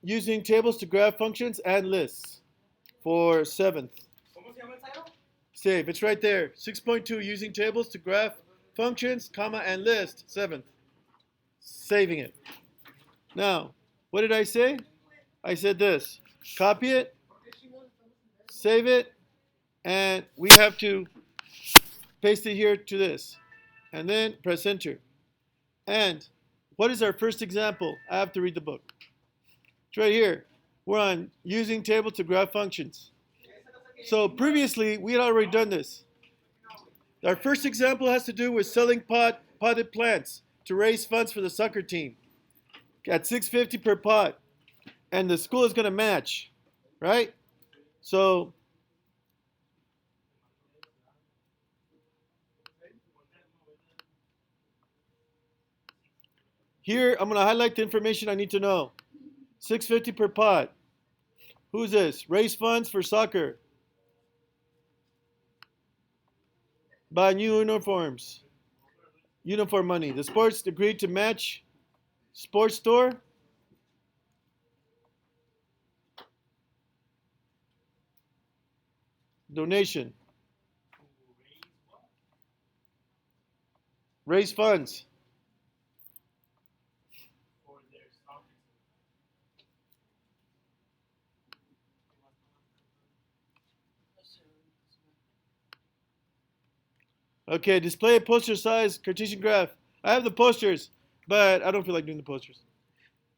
using tables to graph functions and lists for 7th. Save. It's right there. 6.2, using tables to graph functions, comma, and list. 7th. Saving it. Now, what did I say? I said this. Copy it, save it, and we have to paste it here to this. And then press enter. And what is our first example? I have to read the book. It's right here. We're on using tables to graph functions. So previously, we had already done this. Our first example has to do with selling potted plants to raise funds for the soccer team at $6.50 per pot. And the school is going to match, right? So here, I'm going to highlight the information I need to know. $6.50 per pot. Who's this? Raise funds for soccer. Buy new uniforms. Uniform money. The sports agreed to match. Sports store. Donation. Raise funds. Okay, display a poster size Cartesian graph. I have the posters, but I don't feel like doing the posters.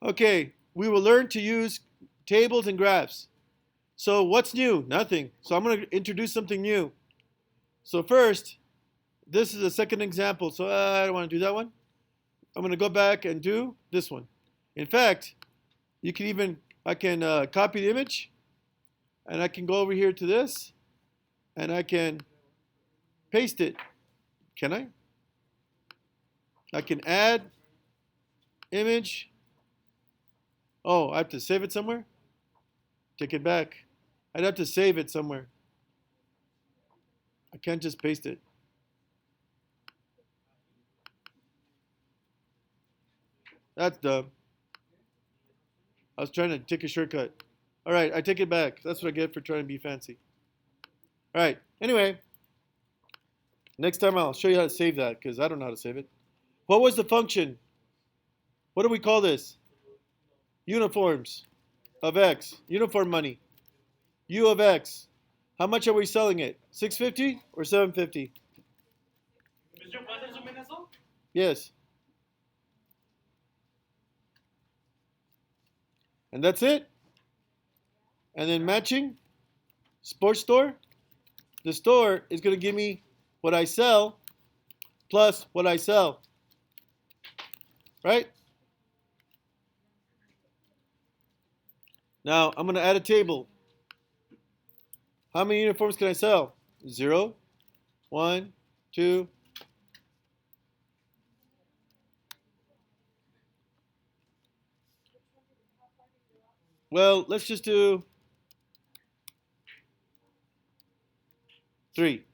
Okay, we will learn to use tables and graphs. So what's new? Nothing. So I'm going to introduce something new. So first, this is a second example. So I don't want to do that one. I'm going to go back and do this one. In fact, I can copy the image, and I can go over here to this, and I can paste it. Can I? I can add image. Oh, I have to save it somewhere? Take it back. I'd have to save it somewhere. I can't just paste it. That's dumb. I was trying to take a shortcut. All right, I take it back. That's what I get for trying to be fancy. All right, anyway. Next time I'll show you how to save that because I don't know how to save it. What was the function? What do we call this? Uniforms of X. Uniform money. U of X. How much are we selling it? $6.50 or $7.50? Yes. And that's it? And then matching. Sports store. The store is going to give me what I sell plus what I sell. Right? Now, I'm going to add a table. How many uniforms can I sell? 0, 1, 2. Well, let's just do 3.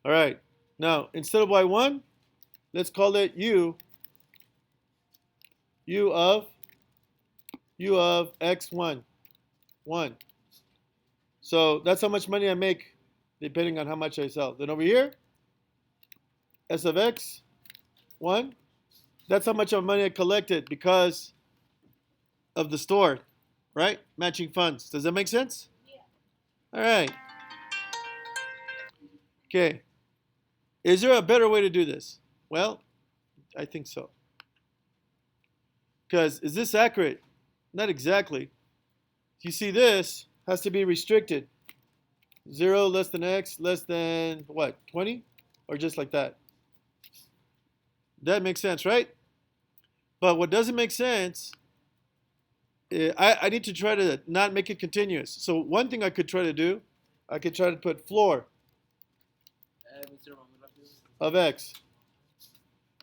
All right. Now, instead of y1, let's call it u of x1. 1. So that's how much money I make depending on how much I sell. Then over here, s of x, 1. That's how much of money I collected because of the store, right? Matching funds. Does that make sense? Yeah. All right. Okay. Is there a better way to do this? Well, I think so. Because is this accurate? Not exactly. You see this has to be restricted. 0 less than x less than what? 20? Or just like that? That makes sense, right? But what doesn't make sense, I need to try to not make it continuous. So one thing I could try to do, I could try to put floor of x.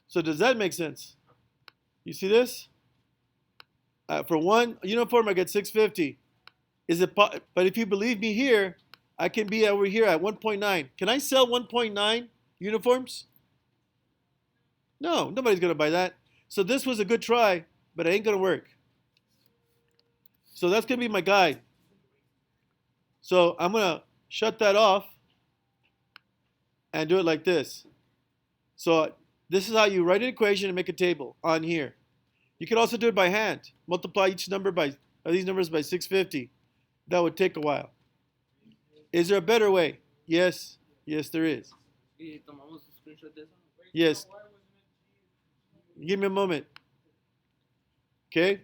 So does that make sense? You see this? For one uniform, I get $6.50. But if you believe me here, I can be over here at 1.9. Can I sell 1.9 uniforms? No, nobody's going to buy that. So this was a good try, but it ain't going to work. So that's going to be my guide. So I'm going to shut that off and do it like this. So this is how you write an equation and make a table on here. You can also do it by hand. Multiply each number by these numbers by 650. That would take a while. Is there a better way? Yes. Yes, there is. Yes. Give me a moment. Okay.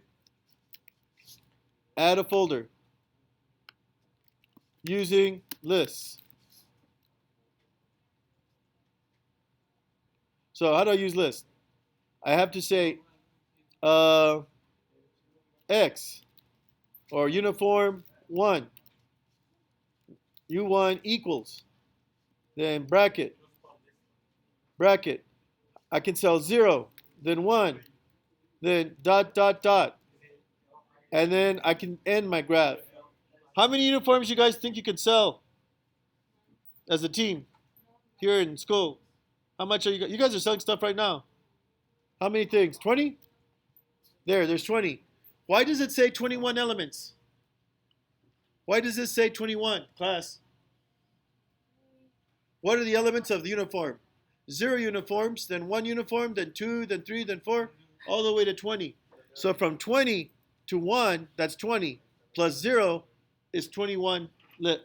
Add a folder using lists. So how do I use list? I have to say X or uniform 1. U1 equals. Then bracket. Bracket. I can sell 0, then 1, then dot, dot, dot. And then I can end my graph. How many uniforms you guys think you could sell as a team here in school? How much are you guys are selling stuff right now? How many things? 20? There's 20. Why does it say 21 elements? Why does this say 21, class? What are the elements of the uniform? 0 uniforms, then 1 uniform, then 2, then 3, then 4, all the way to 20. So from 20 to 1, that's 20, plus 0 is 21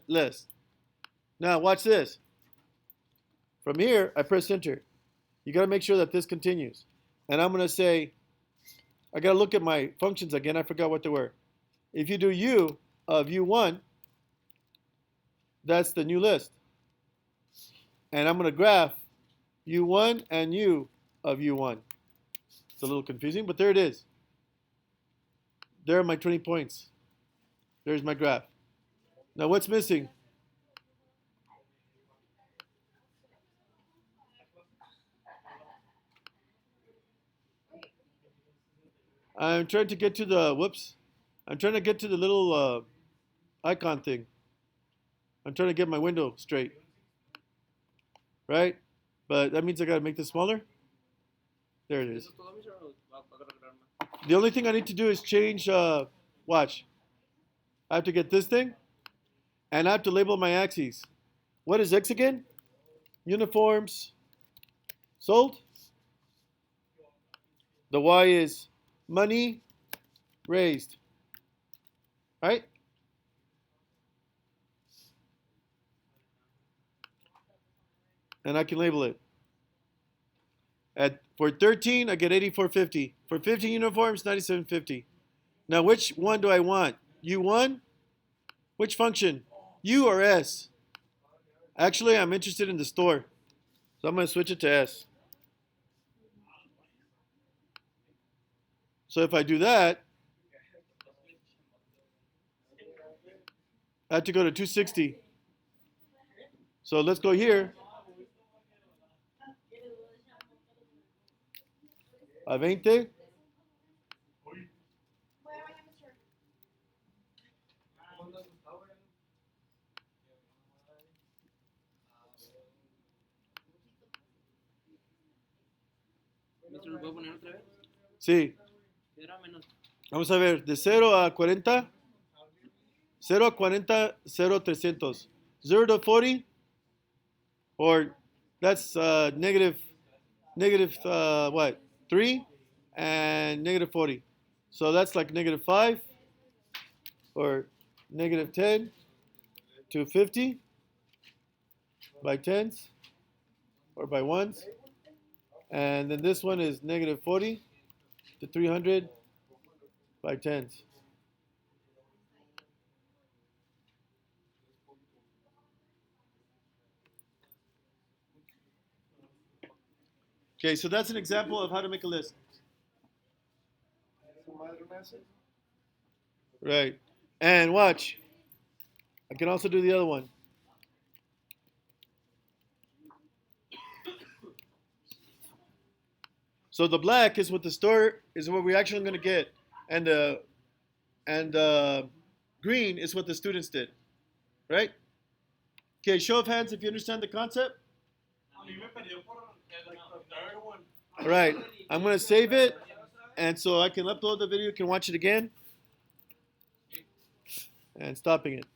list. Now watch this. From here, I press enter. You got to make sure that this continues. And I'm going to say, I got to look at my functions again. I forgot what they were. If you do U of U1, that's the new list. And I'm going to graph U1 and U of U1. It's a little confusing, but there it is. There are my 20 points. There's my graph. Now what's missing? I'm trying to get to the, I'm trying to get to the little icon thing. I'm trying to get my window straight. Right? But that means I got to make this smaller. There it is. The only thing I need to do is change, watch. I have to get this thing, and I have to label my axes. What is X again? Uniforms sold. The Y is money raised. Right? And I can label it. For 13, I get 84.50. For 15 uniforms, 97.50. Now, which one do I want? U1? Which function? U or S? Actually, I'm interested in the store. So I'm going to switch it to S. So if I do that, I have to go to 260. So let's go here. A 20. Sí. Vamos a ver, de 0 a 40. 0 a 40, 0 300. 0 to 40, or that's negative what? 3 and negative 40. So that's like negative 5 or negative 10 to 50 by tens or by ones. And then this one is negative 40 to 300 by tens. Okay, so that's an example of how to make a list. Right. And watch. I can also do the other one. So the black is what the store is what we're actually going to get, and green is what the students did, right? Okay, show of hands if you understand the concept. All right, I'm going to save it, and so I can upload the video. You can watch it again. and stopping it.